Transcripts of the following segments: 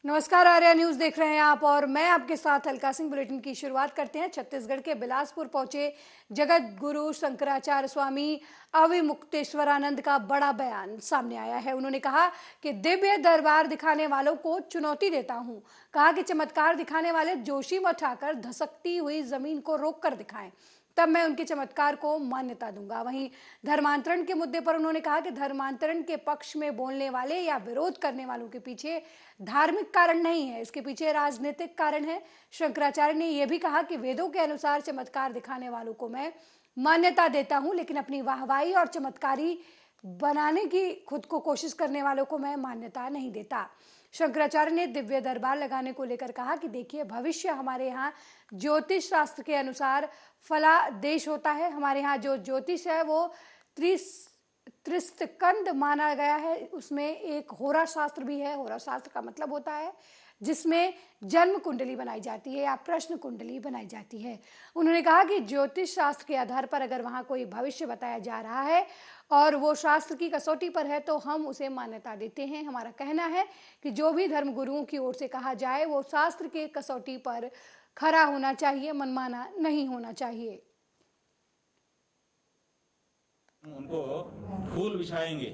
नमस्कार, आर्या न्यूज देख रहे हैं आप और मैं आपके साथ अलका सिंह। बुलेटिन की शुरुआत करते हैं। छत्तीसगढ़ के बिलासपुर पहुंचे जगत गुरु शंकराचार्य स्वामी अविमुक्तेश्वरानंद का बड़ा बयान सामने आया है। उन्होंने कहा कि दिव्य दरबार दिखाने वालों को चुनौती देता हूं। कहा कि चमत्कार दिखाने वाले जोशी मठ आकर धसकती हुई जमीन को रोक कर दिखाएं, तब मैं उनके चमत्कार को मान्यता दूंगा। वहीं धर्मांतरण के मुद्दे पर उन्होंने कहा कि धर्मांतरण के पक्ष में बोलने वाले या विरोध करने वालों के पीछे धार्मिक कारण नहीं है, इसके पीछे राजनीतिक कारण है। शंकराचार्य ने यह भी कहा कि वेदों के अनुसार चमत्कार दिखाने वालों को मैं मान्यता देता हूं, लेकिन अपनी वाहवाही और चमत्कारी बनाने की खुद को कोशिश करने वालों को मैं मान्यता नहीं देता। शंकराचार्य ने दिव्य दरबार लगाने को लेकर कहा कि देखिए, भविष्य हमारे यहाँ ज्योतिष शास्त्र के अनुसार फला देश होता है। हमारे यहाँ जो ज्योतिष है वो त्रिस्तकंद माना गया है। उसमें एक होरा शास्त्र भी है। होरा शास्त्र का मतलब होता है जिसमें जन्म कुंडली बनाई जाती है या प्रश्न कुंडली बनाई जाती है। उन्होंने कहा कि ज्योतिष शास्त्र के आधार पर अगर वहां कोई भविष्य बताया जा रहा है और वो शास्त्र की कसौटी पर है तो हम उसे मान्यता देते हैं। हमारा कहना है कि जो भी धर्म गुरुओं की ओर से कहा जाए वो शास्त्र के कसौटी पर खरा होना चाहिए, मनमाना नहीं होना चाहिए। उनको फूल बिछाएंगे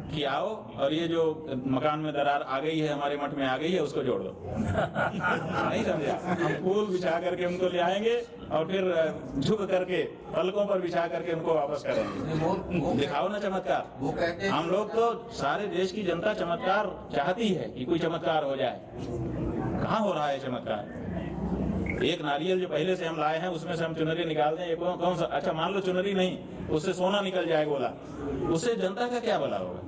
कि आओ और ये जो मकान में दरार आ गई है, हमारे मठ में आ गई है, उसको जोड़ दो। नहीं समझा? हम फूल बिछा करके उनको ले आएंगे और फिर झुक करके पलकों पर बिछा करके उनको वापस करेंगे। दिखाओ ना चमत्कार। हम लोग तो सारे देश की जनता चमत्कार चाहती है कि कोई चमत्कार हो जाए। कहाँ हो रहा है चमत्कार? एक नारियल जो पहले से हम लाए हैं उसमें से हम चुनरी निकाल दें, कौन सा? अच्छा, मान लो चुनरी नहीं, उससे सोना निकल जाए गोला, उससे जनता का क्या भला होगा?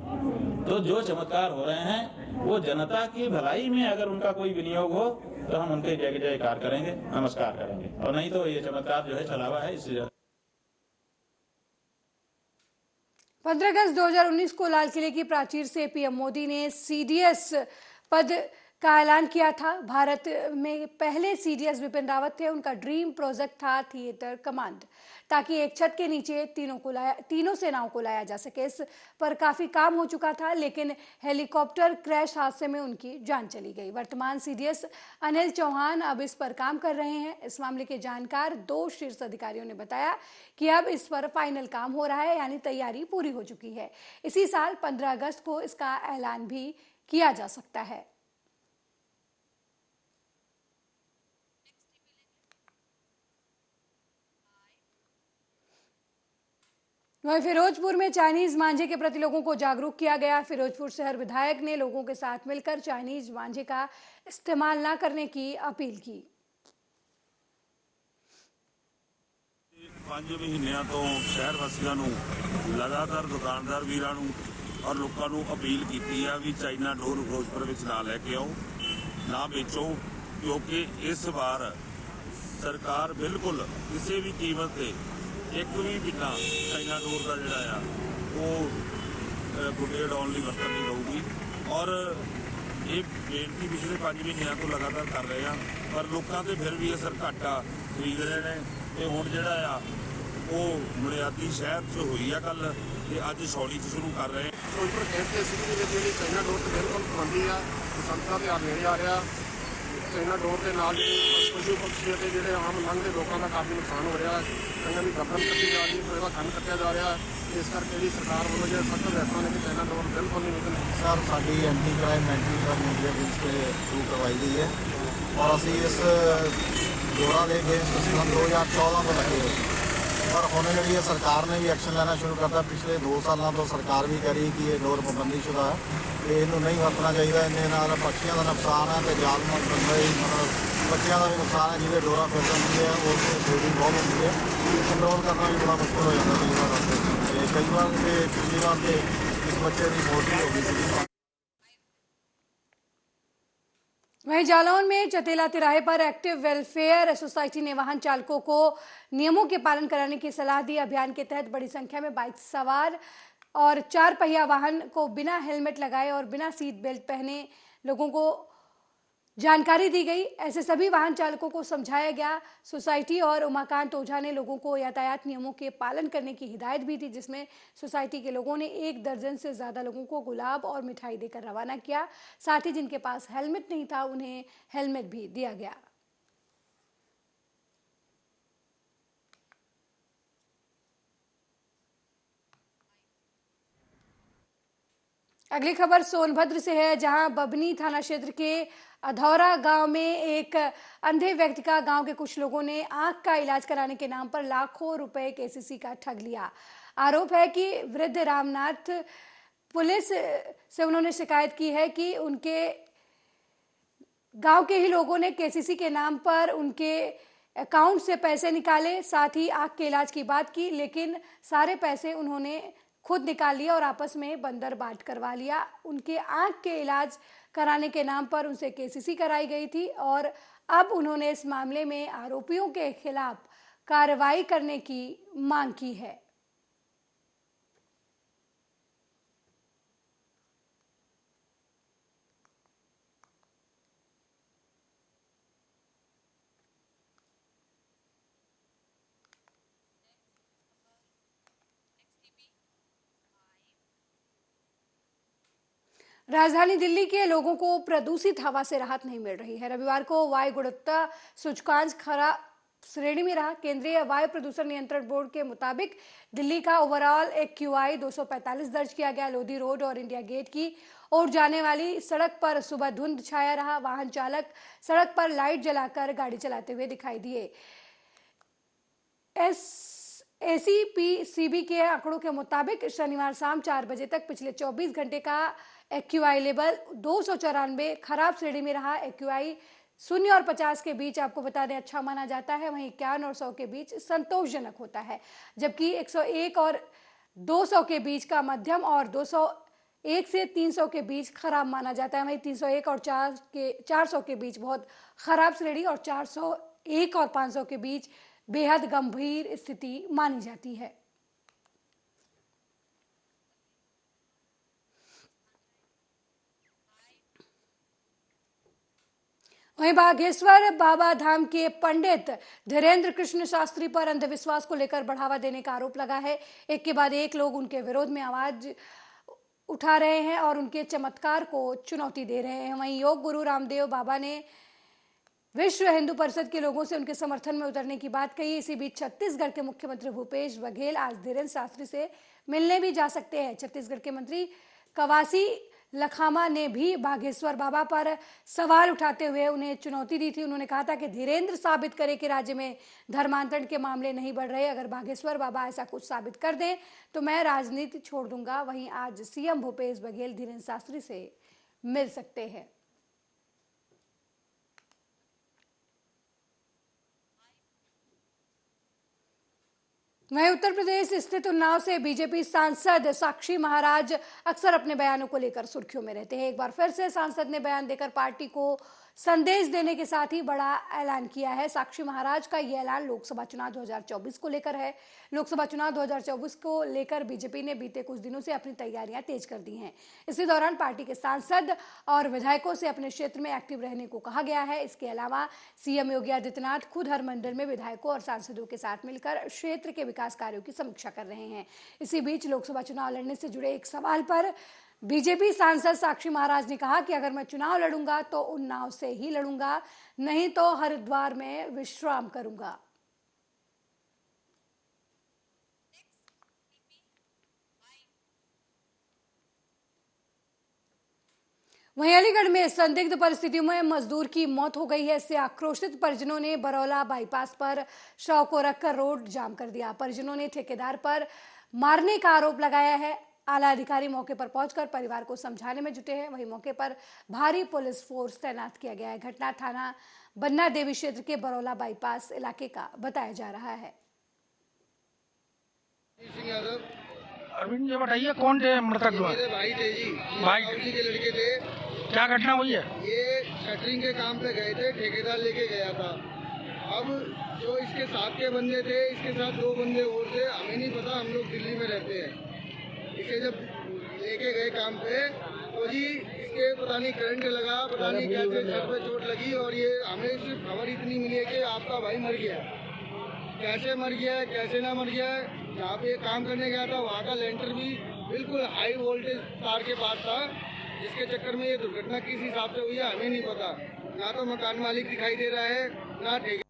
तो जो चमत्कार हो रहे हैं वो जनता की भलाई में अगर उनका कोई विनियोग हो तो हम उनके जय जयकार करेंगे, नमस्कार करेंगे, और नहीं तो ये चमत्कार जो है छलावा है। इससे 15 अगस्त 2019 को लाल किले की प्राचीर से पीएम मोदी ने सीडीएस पद का ऐलान किया था। भारत में पहले सीडीएस विपिन रावत थे। उनका ड्रीम प्रोजेक्ट था थिएटर कमांड, ताकि एक छत के नीचे तीनों सेनाओं को लाया जा सके। इस पर काफी काम हो चुका था, लेकिन हेलीकॉप्टर क्रैश हादसे में उनकी जान चली गई। वर्तमान सीडीएस अनिल चौहान अब इस पर काम कर रहे हैं। इस मामले के जानकार 2 शीर्ष अधिकारियों ने बताया कि अब इस पर फाइनल काम हो रहा है, यानी तैयारी पूरी हो चुकी है। इसी साल 15 अगस्त को इसका ऐलान भी किया जा सकता है। वहीं फिरोजपुर में चाइनीज मांझे के प्रति लोगों को जागरूक किया गया। फिरोजपुर शहर विधायक ने लोगों के साथ मिलकर चाइनीज मांझे का इस्तेमाल न करने की अपील की। 5 ਮਹੀਨਿਆਂ ਤੋਂ ਸ਼ਹਿਰ ਵਾਸੀਆਂ ਨੂੰ ਲਗਾਤਾਰ ਦੁਕਾਨਦਾਰ ਵੀਰਾਂ ਨੂੰ ਔਰ ਲੋਕਾਂ ਨੂੰ ਅਪੀਲ ਕੀਤੀ ਆ ਵੀ ਚਾਈਨਾ ਡੋਰ ਫਿਰੋਜ਼ਪੁਰ ਵਿੱਚ ਨਾ ਲੈ ਕੇ ਆਓ, ਨਾ ਵੇਚੋ, ਕਿਉਂਕਿ ਇਸ ਵਾਰ ਸਰਕਾਰ ਬਿਲਕੁਲ ਕਿਸੇ ਵੀ ਕੀਮਤ ਤੇ ਇੱਕ ਵੀ ਬਿਨਾ ਚਾਈਨਾ ਡੋਰ ਦਾ ਜਿਹੜਾ ਆ ਉਹ ਗੁੱਡੇ ਉਡਾਉਣ ਲਈ ਵਰਤਣ ਨਹੀਂ ਦਊਗੀ। ਔਰ ਇਹ ਬੇਨਤੀ ਪਿਛਲੇ 5 ਮਹੀਨਿਆਂ ਤੋਂ ਲਗਾਤਾਰ ਕਰ ਰਹੇ ਆ, ਪਰ ਲੋਕਾਂ ਤੇ ਫਿਰ ਵੀ ਅਸਰ ਘੱਟ ਆ, ਖਰੀਦ ਰਹੇ ਨੇ। ਤੇ ਹੁਣ ਜਿਹੜਾ ਆ ਉਹ ਬੁਨਿਆਦੀ ਸ਼ਹਿਰ 'ਚ ਹੋਈ ਆ ਕੱਲ, ਤੇ ਅੱਜ ਛੌਲੀ 'ਚ ਸ਼ੁਰੂ ਕਰ ਰਹੇ। ਫਿਰੋਜ਼ਪੁਰ ਖੇਡ ਦੇ ਸਿਟੀ ਦੇ ਵਿੱਚ ਜਿਹੜੀ ਚਾਈਨਾ ਡੋਰ ਤੇ ਬਿਲਕੁਲ ਪਾਬੰਦੀ ਆ। ਬਸੰਤਾਂ ਦੇ ਨੇੜੇ ਆ ਰਿਹਾ। ਚਾਈਨਾ ਡੋਰ ਦੇ ਨਾਲ ਪਸ਼ੂ ਪੰਛੀ ਅਤੇ ਜਿਹੜੇ ਆਮ ਲੰਘਦੇ ਲੋਕਾਂ ਦਾ ਕਾਫੀ ਨੁਕਸਾਨ ਹੋ ਰਿਹਾ। ਕਈਆਂ ਦੀ ਗਰਦਨ ਕੱਟੀ ਜਾ ਰਹੀ, ਕੋਈ ਦਾ ਕੰਨ ਕੱਟਿਆ ਜਾ ਰਿਹਾ। ਇਸ ਕਰਕੇ ਜਿਹੜੀ ਸਰਕਾਰ ਵੱਲੋਂ ਜਿਹੜੇ ਸਖਤ ਹਦਾਇਤਾਂ ਨੇ ਕਿ ਚਾਈਨਾ ਡੋਰ ਬਿਲਕੁਲ ਨਹੀਂ ਵਿਕਣੀ। ਸਰ, ਸਾਡੀ anti crime anti media police ਤੇ ਸ਼ੁਰੂ ਕਰਵਾਈ ਗਈ ਹੈ ਔਰ ਅਸੀਂ ਇਸ ਡੋਰਾਂ ਦੇ ਅਗੇਂਸਟ 2014 ਤੋਂ ਲੱਗੇ ਹੋਏ, ਪਰ ਹੁਣ ਜਿਹੜੀ ਹੈ ਸਰਕਾਰ ਨੇ ਵੀ ਐਕਸ਼ਨ ਲੈਣਾ ਸ਼ੁਰੂ ਕਰਤਾ। ਪਿਛਲੇ 2 ਸਾਲਾਂ ਤੋਂ ਸਰਕਾਰ ਵੀ ਕਹਿ ਰਹੀ ਕਿ ਇਹ ਡੋਰ ਪਾਬੰਦੀਸ਼ੁਦਾ ਹੈ ਤੇ ਇਹਨੂੰ ਨਹੀਂ ਵਰਤਣਾ ਚਾਹੀਦਾ। ਇਹਦੇ ਨਾਲ ਪੱਛੀਆਂ ਦਾ ਨੁਕਸਾਨ ਹੈ ਤੇ ਜਾਨਵਰ ਮਤਲਬ ਬੱਚਿਆਂ ਦਾ ਵੀ ਨੁਕਸਾਨ ਹੈ। ਜਿਹਦੇ ਡੋਰਾਂ ਫਿਰ ਜਾਂਦੀਆਂ ਉਹ ਬਲੀਡਿੰਗ ਬਹੁਤ ਹੁੰਦੀ ਹੈ। ਕੰਟਰੋਲ ਕਰਨਾ ਵੀ ਬੜਾ ਮੁਸ਼ਕਲ ਹੋ ਜਾਂਦਾ ਕਈ ਵਾਰ ਤੇ ਕਈ ਵਾਰ ਤੇ ਪਿਛਲੀ ਵਾਰ ਤੇ ਇਸ ਬੱਚੇ ਦੀ ਮੌਤ ਵੀ ਹੋ गई थी। वहीं जालौन में चतेला तिराहे पर एक्टिव वेलफेयर सोसाइटी ने वाहन चालकों को नियमों के पालन कराने की सलाह दी। अभियान के तहत बड़ी संख्या में बाइक सवार और 4 पहिया वाहन को बिना हेलमेट लगाए और बिना सीट बेल्ट पहने लोगों को जानकारी दी गई। ऐसे सभी वाहन चालकों को समझाया गया। सोसाइटी और उमाकांत ओझा ने लोगों को यातायात नियमों के पालन करने की हिदायत भी दी, जिसमें सोसाइटी के लोगों ने 1 दर्जन से ज्यादा लोगों को गुलाब और मिठाई देकर रवाना किया। साथ ही जिनके पास हेलमेट नहीं था उन्हें हेलमेट भी दिया गया। अगली खबर सोनभद्र से है, जहां बबनी थाना क्षेत्र के अधौरा गांव में एक अंधे व्यक्ति का गांव के कुछ लोगों ने आंख का इलाज कराने के नाम पर लाखों रुपए केसीसी का ठग लिया। आरोप है कि वृद्ध रामनाथ पुलिस से उन्होंने शिकायत की है कि उनके गांव के ही लोगों ने केसीसी के नाम पर उनके अकाउंट से पैसे निकाले, साथ ही आंख के इलाज की बात की, लेकिन सारे पैसे उन्होंने खुद निकाल लिया और आपस में बंदर बाट करवा लिया। उनके आंख के इलाज कराने के नाम पर उनसे केसीसी कराई गई थी और अब उन्होंने इस मामले में आरोपियों के खिलाफ कार्रवाई करने की मांग की है। राजधानी दिल्ली के लोगों को प्रदूषित हवा से राहत नहीं मिल रही है। रविवार को वायु गुणवत्ता सूचकांक खराब श्रेणी में रहा। केंद्रीय वायु प्रदूषण नियंत्रण बोर्ड के मुताबिक दिल्ली का ओवरऑल AQI 245 दर्ज किया गया। लोधी रोड और इंडिया गेट की ओर जाने वाली सड़क पर सुबह धुंध छाया रहा। वाहन चालक सड़क पर लाइट जलाकर गाड़ी चलाते हुए दिखाई दिए। ACPCB के आंकड़ों के मुताबिक शनिवार शाम 4 बजे तक पिछले 24 घंटे का AQI लेवल 294 खराब श्रेणी में रहा। AQI 0 और 50 के बीच आपको बता दें अच्छा माना जाता है, वहीं 51 और 100 के बीच संतोषजनक होता है, जबकि 101 और 200 के बीच का मध्यम और 201 से 300 के बीच खराब माना जाता है। वहीं 301 और 400 के बीच बहुत खराब श्रेणी और 401 और 500 के बीच बेहद गंभीर स्थिति मानी जाती है। वहीं बागेश्वर बाबा धाम के पंडित धीरेन्द्र कृष्ण शास्त्री पर अंधविश्वास को लेकर बढ़ावा देने का आरोप लगा है। एक के बाद एक लोग उनके विरोध में आवाज उठा रहे हैं और उनके चमत्कार को चुनौती दे रहे हैं। वहीं योग गुरु रामदेव बाबा ने विश्व हिंदू परिषद के लोगों से उनके समर्थन में उतरने की बात कही। इसी बीच छत्तीसगढ़ के मुख्यमंत्री भूपेश बघेल आज धीरेन्द्र शास्त्री से मिलने भी जा सकते हैं। छत्तीसगढ़ के मंत्री कवासी लखामा ने भी बागेश्वर बाबा पर सवाल उठाते हुए उन्हें चुनौती दी थी। उन्होंने कहा था कि धीरेन्द्र साबित करे कि राज्य में धर्मांतरण के मामले नहीं बढ़ रहे। अगर बागेश्वर बाबा ऐसा कुछ साबित कर दें तो मैं राजनीति छोड़ दूंगा। वहीं आज सीएम भूपेश बघेल धीरेन्द्र शास्त्री से मिल सकते हैं। वहीं उत्तर प्रदेश स्थित उन्नाव से बीजेपी सांसद साक्षी महाराज अक्सर अपने बयानों को लेकर सुर्खियों में रहते हैं। एक बार फिर से सांसद ने बयान देकर पार्टी को संदेश देने के साथ ही बड़ा ऐलान किया है। साक्षी महाराज का यह ऐलान लोकसभा चुनाव 2024 को लेकर है। लोकसभा चुनाव 2024 को लेकर बीजेपी ने बीते कुछ दिनों से अपनी तैयारियां तेज कर दी हैं। इसी दौरान पार्टी के सांसद और विधायकों से अपने क्षेत्र में एक्टिव रहने को कहा गया है। इसके अलावा सीएम योगी आदित्यनाथ खुद हर मंडल में विधायकों और सांसदों के साथ मिलकर क्षेत्र के विकास कार्यों की समीक्षा कर रहे हैं। इसी बीच लोकसभा चुनाव लड़ने से जुड़े एक सवाल पर बीजेपी सांसद साक्षी महाराज ने कहा कि अगर मैं चुनाव लड़ूंगा तो उन्नाव से ही लड़ूंगा, नहीं तो हरिद्वार में विश्राम करूंगा। वहीं अलीगढ़ में संदिग्ध परिस्थितियों में मजदूर की मौत हो गई है। इससे आक्रोशित परिजनों ने बरौला बाईपास पर शव को रखकर रोड जाम कर दिया। परिजनों ने ठेकेदार पर मारने का आरोप लगाया है। आला अधिकारी मौके पर पहुंचकर परिवार को समझाने में जुटे हैं। वहीं मौके पर भारी पुलिस फोर्स तैनात किया गया है। घटना थाना बन्ना देवी क्षेत्र के बरौला बाईपास इलाके का बताया जा रहा है। अरविंद जी बताइए कौन थे मृतक? मेरे भाई थे जी, भाई के लड़के थे। क्या घटना हुई है? ये शटरिंग के काम पे गए थे, ठेकेदार लेके गया था। अब जो इसके साथ के बंदे थे, इसके साथ 2 बंदे और थे, हमें नहीं पता, हम लोग दिल्ली में रहते हैं। इसे जब लेके गए काम पे तो जी इसके पता नहीं करंट लगा, पता नहीं कैसे सर पे चोट लगी और ये हमें सिर्फ खबर इतनी मिली है कि आपका भाई मर गया। कैसे मर गया, कैसे ना मर गया, जहाँ पे काम करने गया था वहाँ का लेंटर भी बिल्कुल हाई वोल्टेज तार के पास था, जिसके चक्कर में ये दुर्घटना किस हिसाब से हुई है हमें नहीं पता। ना तो मकान मालिक दिखाई दे रहा है, ना ठेकेदार।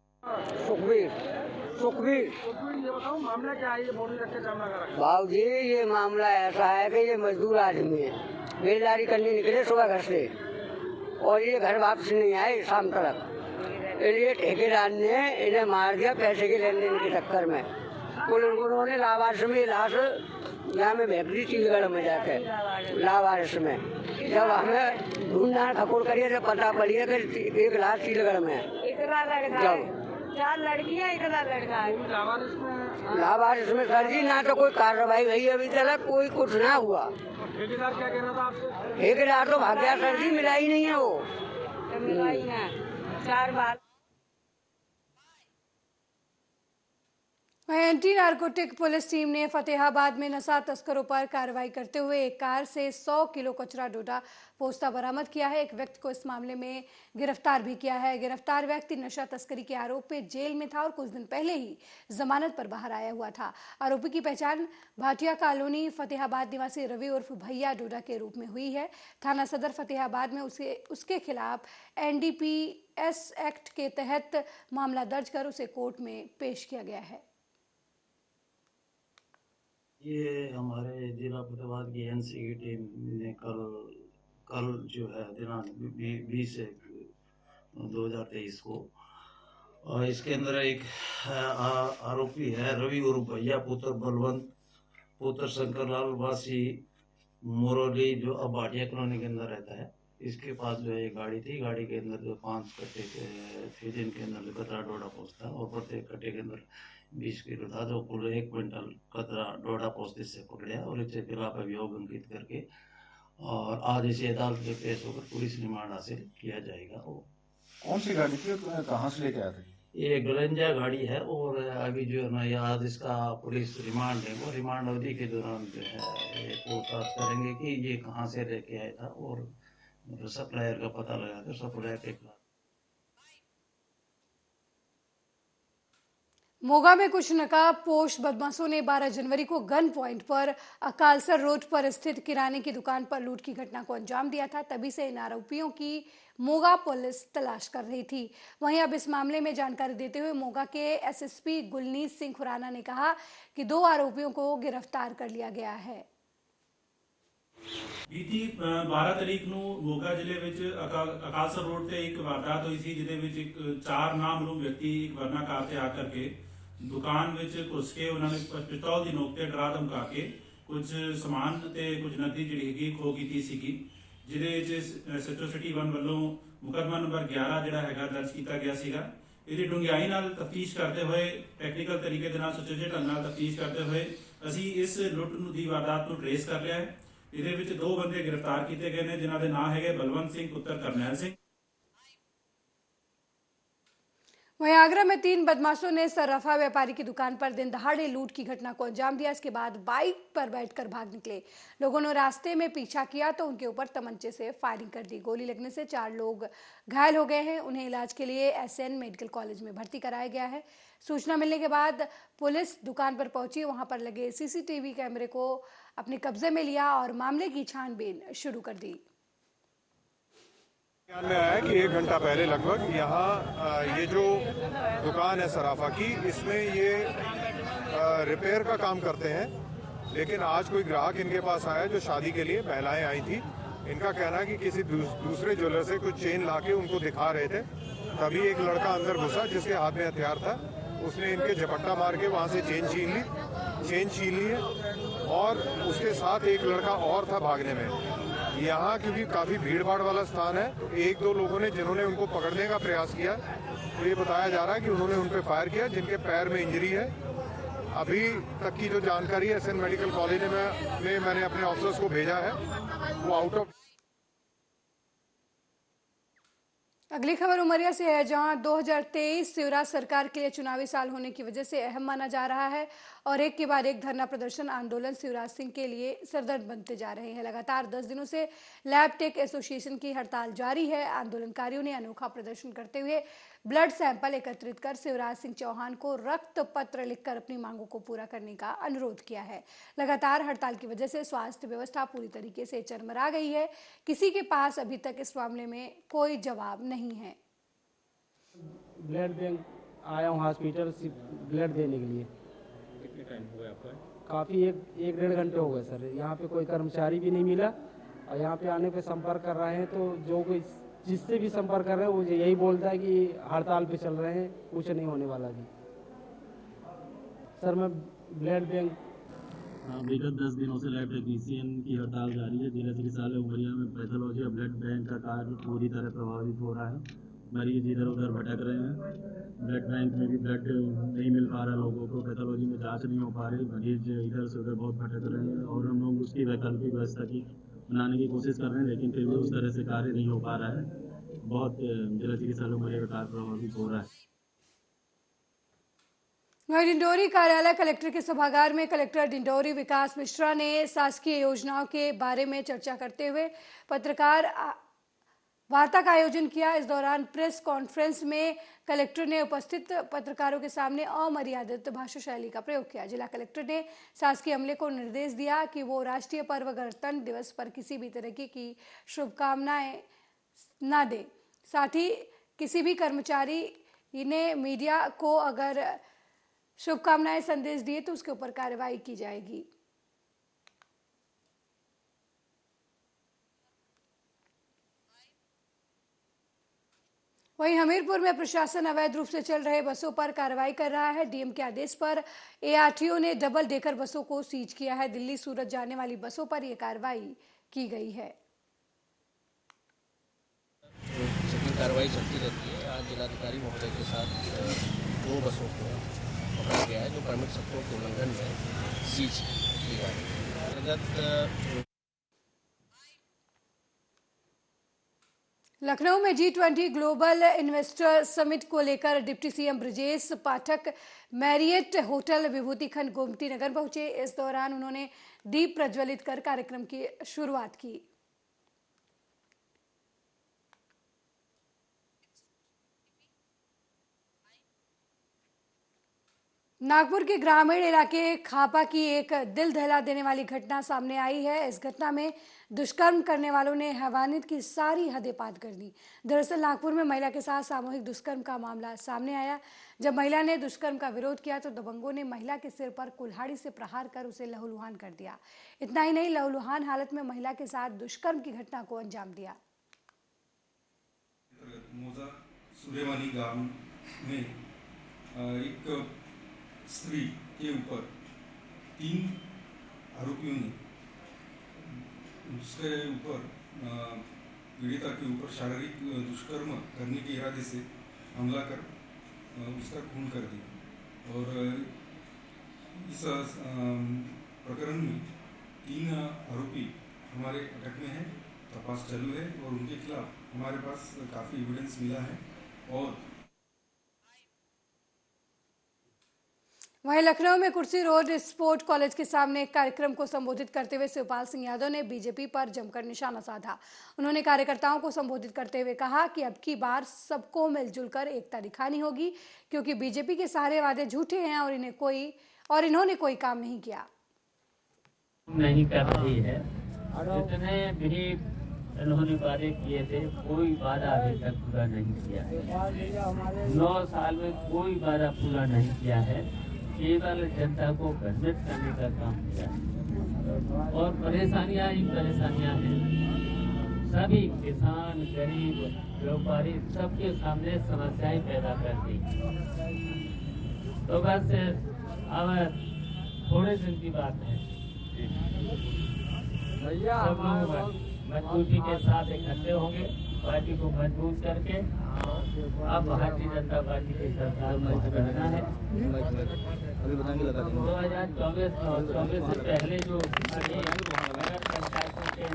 सुखबीर ये बताओ मामला क्या है, ये बोरी रख के जाम लगा रखा बाबू जी ये मामला ऐसा है कि ये मजदूर आदमी है, बेलदारी करने निकले सुबह घर से और ये घर वापस नहीं आए शाम तक, इसलिए ठेकेदार ने इन्हें मार दिया पैसे के लेन देन के चक्कर में। उन्होंने लावारिस में लाश यहाँ में भेज चीलगढ़ में जाके लावारिस में, जब हमें ढूंढना खकोड़ करिए तो पता पड़िए कि एक लाश चीलगढ़ में जब 4 लड़कियां 1 लड़का है। लावारिस में सर जी ना तो कोई कार्रवाई हुई अभी तक, कोई कुछ ना हुआ। ठेकेदार क्या कहना था आपसे? ठेकेदार तो भाग गया सर जी, मिला ही नहीं है वो। मिलाई है 4 बार। वहीं एंटी नारकोटिक पुलिस टीम ने फतेहाबाद में नशा तस्करों पर कार्रवाई करते हुए एक कार से 100 किलो कचरा डोडा पोस्ता बरामद किया है। एक व्यक्ति को इस मामले में गिरफ्तार भी किया है। गिरफ्तार व्यक्ति नशा तस्करी के आरोप में जेल में था और कुछ दिन पहले ही जमानत पर बाहर आया हुआ था। आरोपी की पहचान भाटिया कॉलोनी फतेहाबाद निवासी रवि उर्फ भैया डोडा के रूप में हुई है। थाना सदर फतेहाबाद में उसके खिलाफ NDPS एक्ट के तहत मामला दर्ज कर उसे कोर्ट में पेश किया गया है। ये हमारे जिला फतेहाबाद की NC की टीम ने कल जो है दिनांक 20/1/2023 को और इसके अंदर एक आरोपी है रवि उर्फ भैया पुत्र बलवंत पुत्र शंकरलाल वासी मोरोली, जो अब भाटिया कॉलोनी के अंदर रहता है। इसके पास जो है एक गाड़ी थी, गाड़ी के अंदर जो 5 कट्टे थे जिनके अंदर कतरा डोडा पोस्ता और प्रत्येक कट्टे के अंदर 20 किलो था, जो कुल 1 क्विंटल कतरा डोडा पोस्ट से पकड़ा और इसके खिलाफ अभियोग अंकित करके और आज इसे अदालत में पेश होकर पुलिस रिमांड हासिल किया जाएगा। कौन सी गाड़ी थी, कहाँ से लेके आया था? ये गलेंजा गाड़ी है और अभी जो है ना आज इसका पुलिस रिमांड है, वो रिमांड अवधि के दौरान जो है ये पूछताछ करेंगे कि ये कहाँ से लेके आया था और सप्लायर का पता लगाकर सप्लायर के खिलाफ। मोगा में कुछ नकाबपोश बदमाशों ने 12 जनवरी को गन पॉइंट पर अकालसर रोड पर स्थित किराने की दुकान पर लूट की घटना को अंजाम दिया था। तभी से इन आरोपियों की मोगा पुलिस तलाश कर रही थी। वहीं अब इस मामले में जानकारी देते हुए मोगा के SSP गुलनीत सिंह खुराना ने कहा कि 2 आरोपियों को गिरफ्तार कर लिया गया है। बीती 12 तरीक ਨੂੰ ਮੋਗਾ ਜ਼ਿਲ੍ਹੇ ਵਿੱਚ ਅਕਾਲਸਰ ਰੋਡ ਤੇ ਇੱਕ ਵਾਰਦਾਤ ਹੋਈ ਸੀ, ਜਿਹਦੇ ਵਿੱਚ ਇੱਕ 4 ਨਾਮਲੂਮ ਵਿਅਕਤੀ ਇੱਕ ਵਰਨਾ ਕਾਰ ਤੇ ਆ ਕਰਕੇ ਦੁਕਾਨ ਵਿੱਚ ਘੁਸ ਕੇ ਉਹਨਾਂ ਨੇ ਪਿਸਤੌਲ ਦੀ ਨੋਕ ਤੇ ਡਰਾ ਧਮਕਾ ਕੇ ਕੁਝ ਸਮਾਨ ਤੇ ਕੁਝ ਨਕਦੀ ਜਿਹੜੀ ਹੈਗੀ ਖੋਹ ਕੀਤੀ ਸੀਗੀ, ਜਿਹਦੇ ਵਿੱਚ SHO ਸਿਟੀ 1 ਵੱਲੋਂ ਮੁਕੱਦਮਾ ਨੰਬਰ 11 ਜਿਹੜਾ ਹੈਗਾ ਦਰਜ ਕੀਤਾ ਗਿਆ ਸੀਗਾ। ਇਹਦੀ ਡੂੰਘਾਈ ਨਾਲ ਤਫਤੀਸ਼ ਕਰਦੇ ਹੋਏ, ਟੈਕਨੀਕਲ ਤਰੀਕੇ ਦੇ ਨਾਲ ਸੁਚੱਜੇ ਢੰਗ ਨਾਲ ਤਫਤੀਸ਼ ਕਰਦੇ ਹੋਏ ਅਸੀਂ ਇਸ ਲੁੱਟ ਦੀ ਵਾਰਦਾਤ ਨੂੰ ਟ੍ਰੇਸ ਕਰ ਲਿਆ ਹੈ। ਇਹਦੇ ਵਿੱਚ 2 ਬੰਦੇ गिरफ्तार ਕੀਤੇ ਗਏ ਨੇ, ਜਿਨ੍ਹਾਂ ਦੇ ਨਾਮ ਹੈਗੇ बलवंत सिंह पुत्र करनैल सिंह। वहीं आगरा में 3 बदमाशों ने सर्राफा व्यापारी की दुकान पर दिन दहाड़े लूट की घटना को अंजाम दिया। इसके बाद बाइक पर बैठकर भाग निकले। लोगों ने रास्ते में पीछा किया तो उनके ऊपर तमंचे से फायरिंग कर दी। गोली लगने से 4 लोग घायल हो गए हैं। उन्हें इलाज के लिए SN मेडिकल कॉलेज में भर्ती कराया गया है। सूचना मिलने के बाद पुलिस दुकान पर पहुंची, वहां पर लगे CCTV कैमरे को अपने कब्जे में लिया और मामले की छानबीन शुरू कर दी। ध्यान में आया कि 1 घंटा पहले लगभग यहाँ ये जो दुकान है सराफा की, इसमें ये रिपेयर का काम करते हैं। लेकिन आज कोई ग्राहक इनके पास आया जो शादी के लिए महिलाएं आई थी। इनका कहना है कि किसी दूसरे ज्वेलर से कुछ चेन लाके उनको दिखा रहे थे। तभी एक लड़का अंदर घुसा जिसके हाथ में हथियार था। उसने इनके झपट्टा मार के वहाँ से चेन छीन ली है और उसके साथ एक लड़का और था भागने में। यहाँ क्योंकि काफ़ी भीड़ भाड़ वाला स्थान है, 1-2 लोगों ने जिन्होंने उनको पकड़ने का प्रयास किया, तो ये बताया जा रहा है कि उन्होंने उन पर फायर किया, जिनके पैर में इंजरी है। अभी तक की जो जानकारी है SN मेडिकल कॉलेज में मैंने अपने ऑफिसर्स को भेजा है, वो आउट ऑफ अगली खबर उमरिया से है, जहां 2023 शिवराज सरकार के लिए चुनावी साल होने की वजह से अहम माना जा रहा है और एक के बाद एक धरना प्रदर्शन आंदोलन शिवराज सिंह के लिए सरदर्द बनते जा रहे हैं। लगातार 10 दिनों से लैब टेक एसोसिएशन की हड़ताल जारी है। आंदोलनकारियों ने अनोखा प्रदर्शन करते हुए ब्लड सैंपल एकत्रित कर शिवराज सिंह चौहान को रक्त पत्र लिखकर अपनी मांगों को पूरा करने का अनुरोध किया है। लगातार हड़ताल की वजह से स्वास्थ्य व्यवस्था पूरी तरीके से चरमरा गई है। किसी के पास अभी तक इस मामले में कोई जवाब नहीं है। ब्लड बैंक आया हूँ हॉस्पिटल ब्लड देने के लिए। कितने टाइम हो गया आपका? काफ़ी एक डेढ़ घंटे हो गए सर। यहाँ पे कोई कर्मचारी भी नहीं मिला और यहाँ पे आने पे संपर्क कर रहे हैं तो जो कोई जिससे भी संपर्क कर रहे हैं वो यही बोलता है कि हड़ताल पे चल रहे हैं, कुछ नहीं होने वाला जी। सर मैं ब्लड बैंक विगत 10 दिनों से लैब टेक्नीशियन की हड़ताल जारी है। जिला चिकित्सालय उमरिया में पैथोलॉजी और ब्लड बैंक का कार्य पूरी तरह प्रभावित हो रहा है। मरीज इधर उधर भटक रहे हैं। ब्लड बैंक में भी ब्लड नहीं मिल पा रहा लोगों को, पैथोलॉजी में जांच नहीं हो पा रही, मरीज इधर से उधर बहुत भटक रहे हैं और हम लोग उसकी वैकल्पिक व्यवस्था की बनाने की कोशिश कर रहे हैं, लेकिन फिर भी उस तरह से कार्य नहीं हो पा रहा है। बहुत जिला चिकित्सालय उमरिया का कार्य प्रभावित हो रहा है। वहीं डिंडोरी कार्यालय कलेक्टर के सभागार में कलेक्टर डिंडोरी विकास मिश्रा ने शासकीय योजनाओं के बारे में चर्चा करते हुए पत्रकार वार्ता का आयोजन किया। इस दौरान प्रेस कॉन्फ्रेंस में कलेक्टर ने उपस्थित पत्रकारों के सामने अमर्यादित भाषा शैली का प्रयोग किया। जिला कलेक्टर ने शासकीय अमले को निर्देश दिया कि वो राष्ट्रीय पर्व गणतंत्र दिवस पर किसी भी तरह की शुभकामनाएं न दे। साथ ही किसी भी कर्मचारी ने मीडिया को अगर शुभकामनाएं संदेश दिए तो उसके ऊपर कार्रवाई की जाएगी। वहीं हमीरपुर में प्रशासन अवैध रूप से चल रहे बसों पर कार्रवाई कर रहा है। डीएम के आदेश पर एआरटीओ ने डबल डेकर बसों को सीज किया है। दिल्ली सूरत जाने वाली बसों पर यह कार्रवाई की गई है। कार्रवाई चलती रहती है। आज जिलाधिकारी महोदय के साथ 2 बसों को पकड़ा गया है जो परमिट सत्रों के उल्लंघन में सीज की गई। लखनऊ में G20 ग्लोबल इन्वेस्टर समिट को लेकर deputy CM Brajesh Pathak Marriott hotel विभूति खंड गोमती नगर पहुंचे। इस दौरान उन्होंने दीप प्रज्वलित कर कार्यक्रम की शुरुआत की। नागपुर के ग्रामीण इलाके खापा की एक दिल दहला देने वाली घटना सामने आई है। इस घटना में दुष्कर्म करने वालों ने हैवानियत की सारी हदें पार कर दी। दरअसल नागपुर में महिला के साथ सामूहिक दुष्कर्म का मामला सामने आया। जब महिला ने दुष्कर्म का विरोध किया तो दबंगों ने महिला के सिर पर कुल्हाड़ी से प्रहार कर उसे लहूलुहान कर दिया। इतना ही नहीं, लहूलुहान हालत में महिला के साथ दुष्कर्म की घटना को अंजाम दिया। सुलेमानी गांव में एक स्त्री के ऊपर 3 आरोपियों ने उसके ऊपर पीड़िता के ऊपर शारीरिक दुष्कर्म करने के इरादे से हमला कर उसका खून कर दिया। और इस प्रकरण में 3 आरोपी हमारे अटक में हैं, तपास चालू है और उनके खिलाफ हमारे पास काफ़ी एविडेंस मिला है। और वहीं लखनऊ में कुर्सी रोड स्पोर्ट कॉलेज के सामने एक कार्यक्रम को संबोधित करते हुए शिवपाल सिंह यादव ने बीजेपी पर जमकर निशाना साधा। उन्होंने कार्यकर्ताओं को संबोधित करते हुए कहा कि अब की बार सबको मिलजुल कर एकता दिखानी होगी, क्योंकि बीजेपी के सारे वादे झूठे हैं और इन्होंने कोई काम नहीं किया। नहीं कर रही है, जितने भी इन्होंने वादे किए थे कोई वादा अभी तक पूरा नहीं किया है। 9 साल में कोई वादा पूरा नहीं किया है, केवल जनता को भ्रमित करने का काम किया है। और परेशानियां ही परेशानियां हैं। सभी किसान, गरीब, व्यापारी सबके सामने समस्याएं पैदा कर दी। तो बस अब थोड़े दिन की बात है, सब लोग मजबूती के साथ इकट्ठे होंगे, पार्टी को मजबूत करके अब भारतीय जनता पार्टी की सरकार में करना है। 2024 से पहले जो नगर पंचायतों के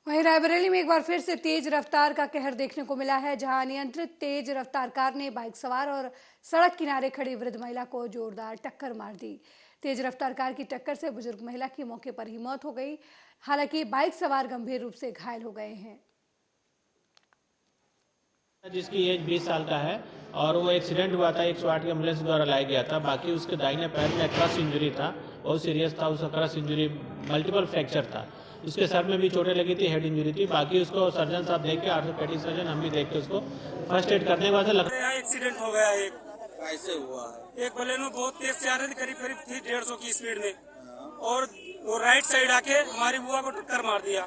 वहीं रायबरेली में एक बार फिर से तेज रफ्तार का कहर देखने को मिला है, जहां अनियंत्रित तेज रफ्तार कार ने बाइक सवार और सड़क किनारे खड़ी वृद्ध महिला को जोरदार टक्कर मार दी। तेज रफ्तार कार की टक्कर से बुजुर्ग महिला की मौके पर ही मौत हो गई। हालांकि बाइक सवार गंभीर रूप से घायल हो गए हैं। जिसकी एज 20 साल का है और वो एक्सीडेंट हुआ था 108 के एम्बुलेंस द्वारा लाया गया था। बाकी उसके दाहिने पैर में क्रश इंजरी था, बहुत सीरियस था। उसका क्रश इंजरी मल्टीपल फ्रैक्चर था। उसके सर में भी चोटें लगी थी, हेड इंजरी थी। बाकी उसको सर्जन साहब देख के, ऑर्थोपेडिक सर्जन हम भी देख के उसको फर्स्ट एड करने के बाद एक्सीडेंट हो गया। एक कैसे हुआ है? एक बलेनो बहुत तेज से आ रही थी, करीब 150 की स्पीड में, और वो राइट साइड आके हमारी बुआ को टक्कर मार दिया।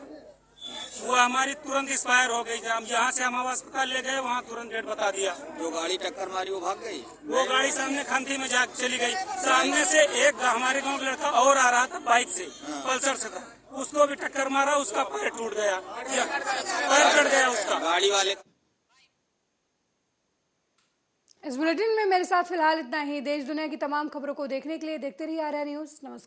वो हमारी तुरंत एक्सपायर हो गई। यहाँ से हम अस्पताल ले गए, वहाँ तुरंत डेट बता दिया। जो गाड़ी टक्कर मारी वो भाग गई। वो गाड़ी सामने खंती में जा चली गई। सामने से एक हमारे गांव का लड़का और आ रहा था बाइक से, पल्सर से था, उसको भी टक्कर मारा, उसका पैर टूट गया, पैर कट गया उसका। गाड़ी वाले इस बुलेटिन में मेरे साथ फिलहाल इतना ही। देश दुनिया की तमाम खबरों को देखने के लिए देखते रहिए आर्या न्यूज। नमस्कार।